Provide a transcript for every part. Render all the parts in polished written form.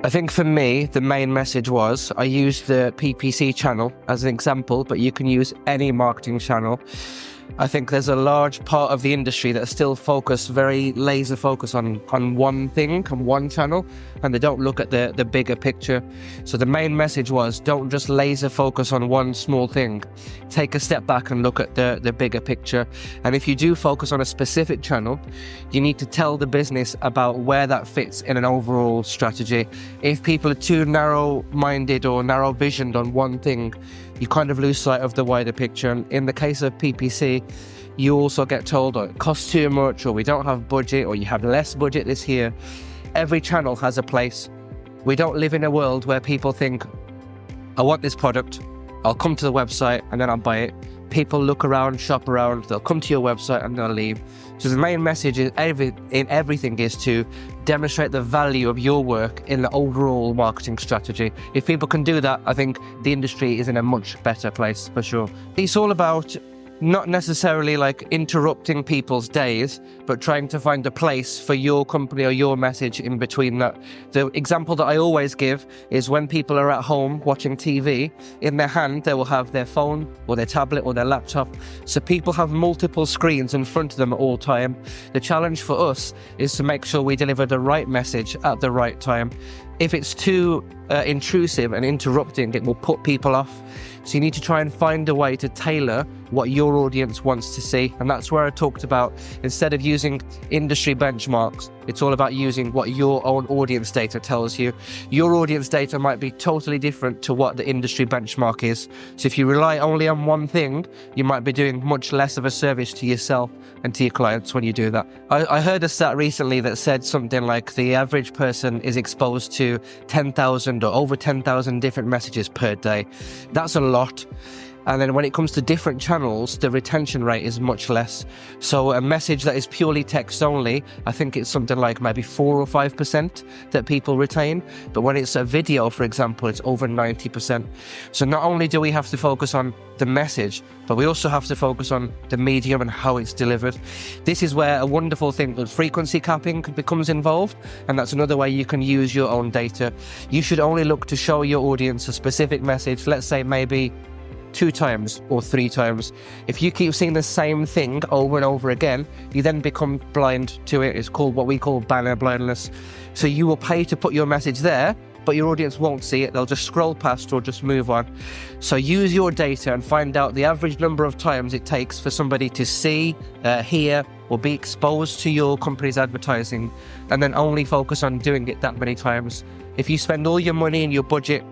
I think for me, the main message was, I used the PPC channel as an example, but you can use any marketing channel. I think there's a large part of the industry that still very laser focus on one thing, on one channel, and they don't look at the bigger picture. So the main message was, don't just laser focus on one small thing. Take a step back and look at the bigger picture. And if you do focus on a specific channel, you need to tell the business about where that fits in an overall strategy. If people are too narrow-minded or narrow-visioned on one thing, you kind of lose sight of the wider picture. And in the case of PPC, you also get told, oh, it costs too much, or we don't have budget, or you have less budget this year. Every channel has a place. We don't live in a world where people think, I want this product, I'll come to the website and then I'll buy it. People look around, shop around, they'll come to your website and they'll leave. So the main message in everything is to demonstrate the value of your work in the overall marketing strategy. If people can do that, I think the industry is in a much better place, for sure. It's all about not necessarily like interrupting people's days, but trying to find a place for your company or your message in between that. The example that I always give is when people are at home watching TV, in their hand they will have their phone or their tablet or their laptop. So people have multiple screens in front of them at all time. The challenge for us is to make sure we deliver the right message at the right time. If it's too intrusive and interrupting, it will put people off. So you need to try and find a way to tailor what your audience wants to see. And that's where I talked about, instead of using industry benchmarks, it's all about using what your own audience data tells you. Your audience data might be totally different to what the industry benchmark is. So if you rely only on one thing, you might be doing much less of a service to yourself and to your clients when you do that. I heard a stat recently that said something like the average person is exposed to 10,000 or over 10,000 different messages per day. That's a lot. And then when it comes to different channels, the retention rate is much less. So a message that is purely text only, I think it's something like maybe 4 or 5% that people retain. But when it's a video, for example, it's over 90%. So not only do we have to focus on the message, but we also have to focus on the medium and how it's delivered. This is where a wonderful thing called frequency capping becomes involved. And that's another way you can use your own data. You should only look to show your audience a specific message, let's say maybe 2 times or 3 times. If you keep seeing the same thing over and over again, you then become blind to it. It's called what we call banner blindness. So you will pay to put your message there, but your audience won't see it. They'll just scroll past or just move on. So use your data and find out the average number of times it takes for somebody to see, hear, or be exposed to your company's advertising, and then only focus on doing it that many times. If you spend all your money and your budget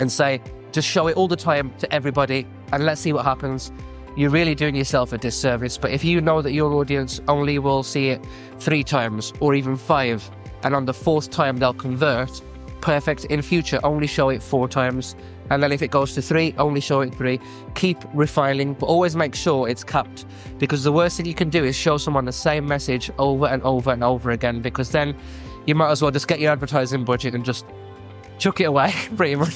and say, just show it all the time to everybody and let's see what happens, you're really doing yourself a disservice. But if you know that your audience only will see it 3 times or even 5, and on the 4th time they'll convert, perfect. In future, only show it 4 times. And then if it goes to 3, only show it 3. Keep refining, but always make sure it's capped, because the worst thing you can do is show someone the same message over and over and over again, because then you might as well just get your advertising budget and just chuck it away, pretty much.